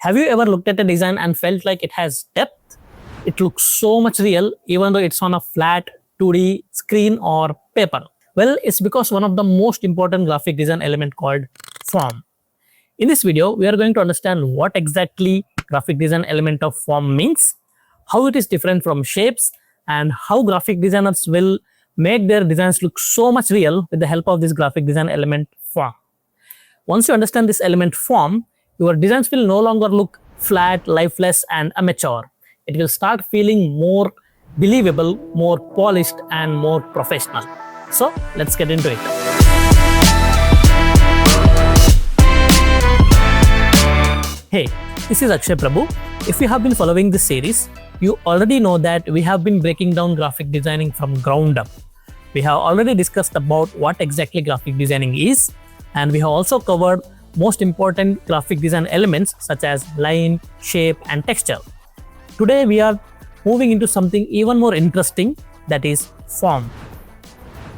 Have you ever looked at a design and felt like it has depth? It looks so much real even though it's on a flat 2D screen or paper. Well, it's because one of the most important graphic design element called form. In this video, we are going to understand what exactly graphic design element of form means, how it is different from shapes, and how graphic designers will make their designs look so much real with the help of this graphic design element form. Once you understand this element form, your designs will no longer look flat, lifeless, and amateur. It will start feeling more believable, more polished, and more professional. So let's get into it. Hey, this is Akshay Prabhu. If you have been following this series, you already know that we have been breaking down graphic designing from ground up. We have already discussed about what exactly graphic designing is, and we have also covered most important graphic design elements such as line, shape, and texture. Today we are moving into something even more interesting, that is form.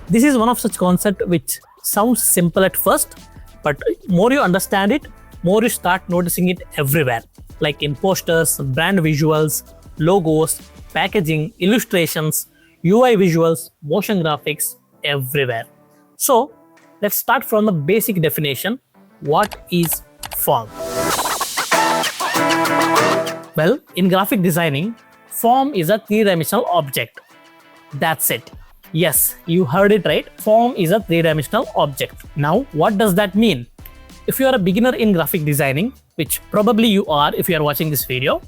This is one of such concepts which sounds simple at first, but more you understand it, more you start noticing it everywhere, like in posters, brand visuals, logos, packaging, illustrations, UI visuals, motion graphics, everywhere. So let's start from the basic definition. What is form? Well, in graphic designing, form is a three-dimensional object. That's it. Yes, you heard it right. Form is a three-dimensional object. Now, what does that mean? If you are a beginner in graphic designing, which probably you are if you are watching this video,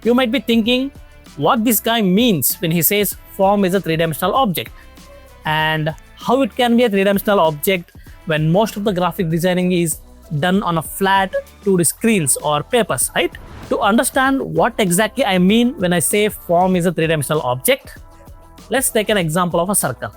you might be thinking what this guy means when he says form is a three-dimensional object, and how it can be a three-dimensional object when most of the graphic designing is done on a flat 2D screens or papers, right? To understand what exactly I mean when I say form is a three-dimensional object, let's take an example of a circle.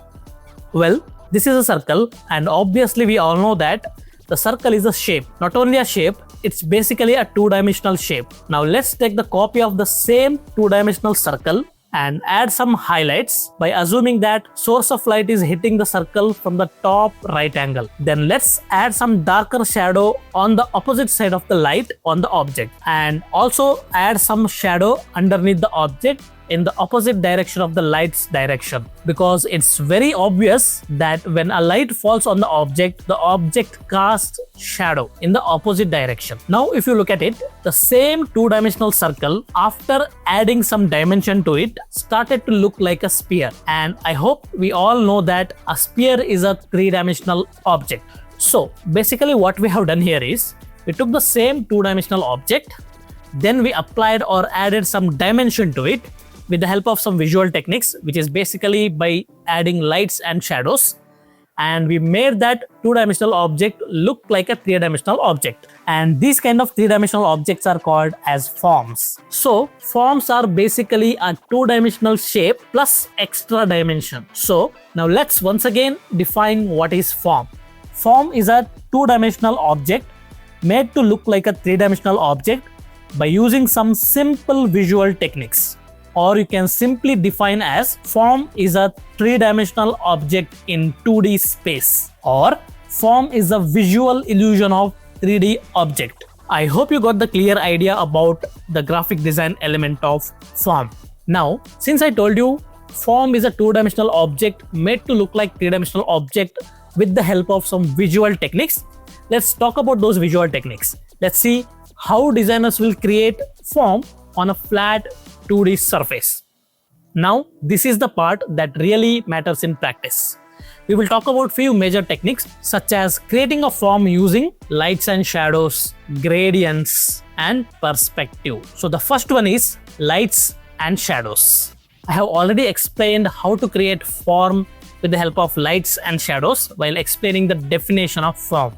Well, this is a circle, and obviously we all know that the circle is a shape. Not only a shape, it's basically a two-dimensional shape. Now let's take the copy of the same two-dimensional circle and add some highlights by assuming that source of light is hitting the circle from the top right angle. Then let's add some darker shadow on the opposite side of the light on the object, and also add some shadow underneath the object in the opposite direction of the light's direction, because it's very obvious that when a light falls on the object casts shadow in the opposite direction. Now if you look at it, the same two-dimensional circle, after adding some dimension to it, started to look like a sphere, and I hope we all know that a sphere is a three-dimensional object. So basically what we have done here is, we took the same two-dimensional object, then we applied or added some dimension to it with the help of some visual techniques, which is basically by adding lights and shadows, and we made that two-dimensional object look like a three-dimensional object. And these kind of three-dimensional objects are called as forms. So forms are basically a two-dimensional shape plus extra dimension. So now let's once again define what is form. Form is a two-dimensional object made to look like a three-dimensional object by using some simple visual techniques. Or you can simply define as form is a three-dimensional object in 2D space, or form is a visual illusion of 3D object. I hope you got the clear idea about the graphic design element of form. Now, since I told you form is a two-dimensional object made to look like three-dimensional object with the help of some visual techniques, let's talk about those visual techniques. Let's see how designers will create form on a flat 2D surface. Now, this is the part that really matters in practice. We will talk about few major techniques such as creating a form using lights and shadows, gradients, and perspective. So the first one is lights and shadows. I have already explained how to create form with the help of lights and shadows while explaining the definition of form.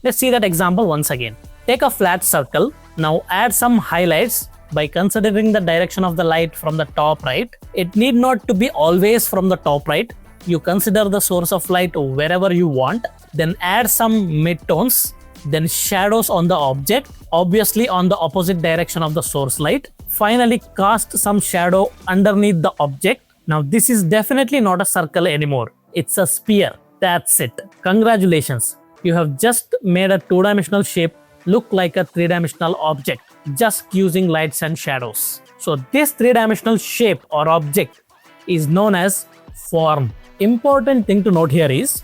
Let's see that example once again. Take a flat circle. Now add some highlights by considering the direction of the light from the top right. It need not to be always from the top right. You consider the source of light wherever you want. Then add some midtones, then shadows on the object, obviously on the opposite direction of the source light. Finally, cast some shadow underneath the object. Now this is definitely not a circle anymore. It's a sphere. That's it. Congratulations. You have just made a two-dimensional shape look like a three-dimensional object. just using lights and shadows. So this three-dimensional shape or object is known as form. Important thing to note here is,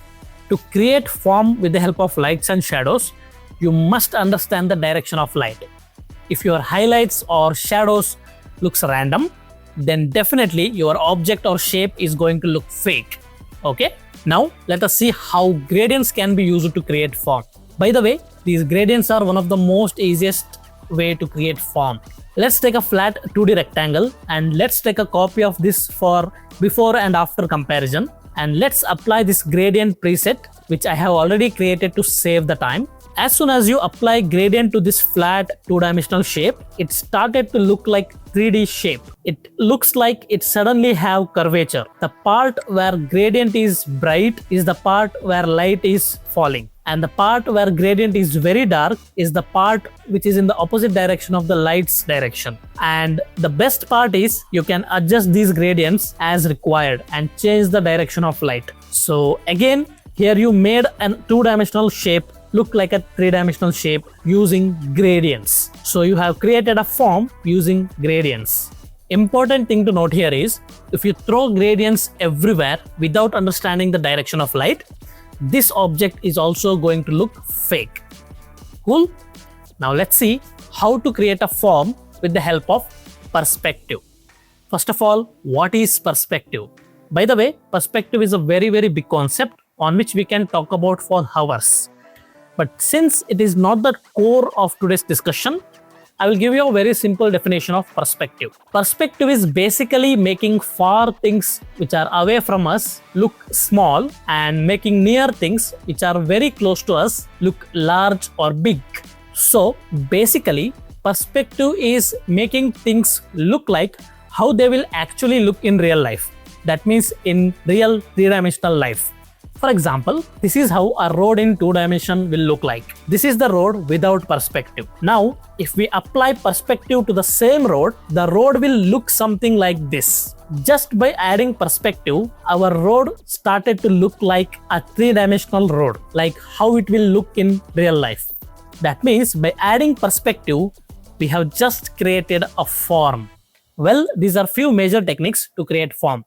to create form with the help of lights and shadows, you must understand the direction of light. If your highlights or shadows looks random, then definitely your object or shape is going to look fake. Okay? Now let us see how gradients can be used to create form. By the way, these gradients are one of the most easiest way to create form. Let's take a flat 2D rectangle and let's take a copy of this for before and after comparison, and let's apply this gradient preset which I have already created to save the time. As soon as you apply gradient to this flat two-dimensional shape, it started to look like 3D shape. It looks like it suddenly have curvature. The part where gradient is bright is the part where light is falling. And the part where gradient is very dark is the part which is in the opposite direction of the light's direction. And the best part is you can adjust these gradients as required and change the direction of light. So again, here you made a two-dimensional shape look like a three-dimensional shape using gradients. So you have created a form using gradients. Important thing to note here is, if you throw gradients everywhere without understanding the direction of light, this object is also going to look fake. Cool? Now let's see how to create a form with the help of perspective. First of all, what is perspective? By the way, perspective is a very big concept on which we can talk about for hours. But since it is not the core of today's discussion, I will give you a very simple definition of perspective. Perspective is basically making far things which are away from us look small and making near things which are very close to us look large or big. So basically, perspective is making things look like how they will actually look in real life. That means in real three-dimensional life. For example, this is how a road in 2 dimension will look like. This is the road without perspective. Now, if we apply perspective to the same road, the road will look something like this. Just by adding perspective, our road started to look like a 3-dimensional road, like how it will look in real life. That means by adding perspective, we have just created a form. Well, these are few major techniques to create form.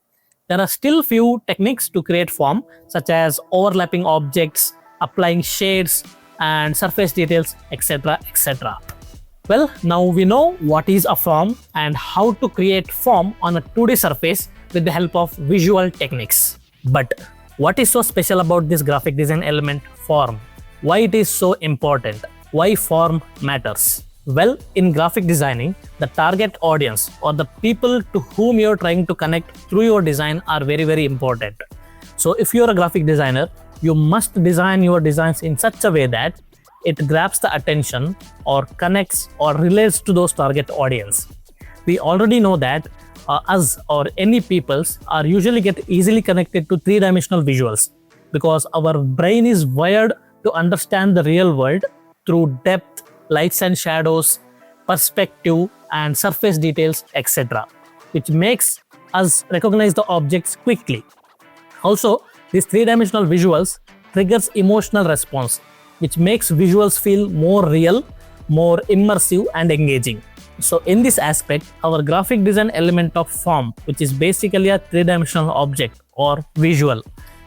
There are still few techniques to create form, such as overlapping objects, applying shades and surface details, etc. etc. Well, now we know what is a form and how to create form on a 2D surface with the help of visual techniques. But what is so special about this graphic design element, form? Why it is so important? Why form matters? Well, in graphic designing, the target audience or the people to whom you're trying to connect through your design are very important. So if you're a graphic designer, you must design your designs in such a way that it grabs the attention or connects or relates to those target audience. We already know that us or any peoples are usually get easily connected to 3-dimensional visuals because our brain is wired to understand the real world through depth, lights and shadows, perspective and surface details, etc., which makes us recognize the objects quickly. Also, these 3-dimensional visuals triggers emotional response, which makes visuals feel more real, more immersive and engaging. So in this aspect, our graphic design element of form, which is basically a 3-dimensional object or visual,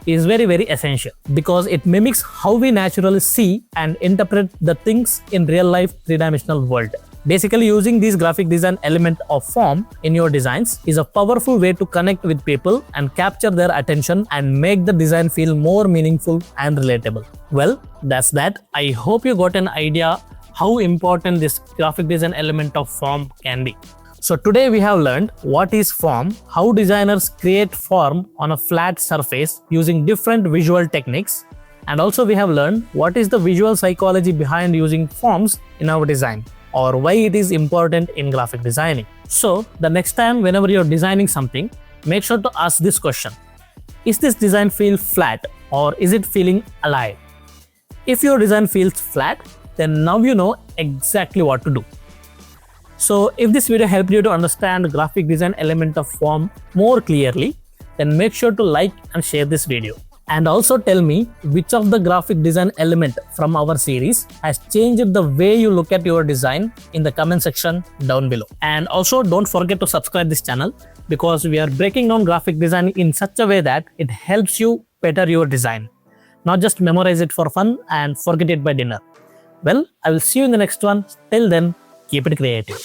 is very essential because it mimics how we naturally see and interpret the things in real life 3-dimensional world. Basically, using this graphic design element of form in your designs is a powerful way to connect with people and capture their attention and make the design feel more meaningful and relatable. Well, that's that. I hope you got an idea how important this graphic design element of form can be. So today we have learned what is form, how designers create form on a flat surface using different visual techniques, and also we have learned what is the visual psychology behind using forms in our design or why it is important in graphic designing. So the next time whenever you're designing something, make sure to ask this question. Is this design feel flat or is it feeling alive? If your design feels flat, then now you know exactly what to do. So if this video helped you to understand graphic design element of form more clearly, then make sure to like and share this video. And also tell me which of the graphic design element from our series has changed the way you look at your design in the comment section down below. And also don't forget to subscribe this channel because we are breaking down graphic design in such a way that it helps you better your design. Not just memorize it for fun and forget it by dinner. Well, I will see you in the next one. Till then, keep it creative.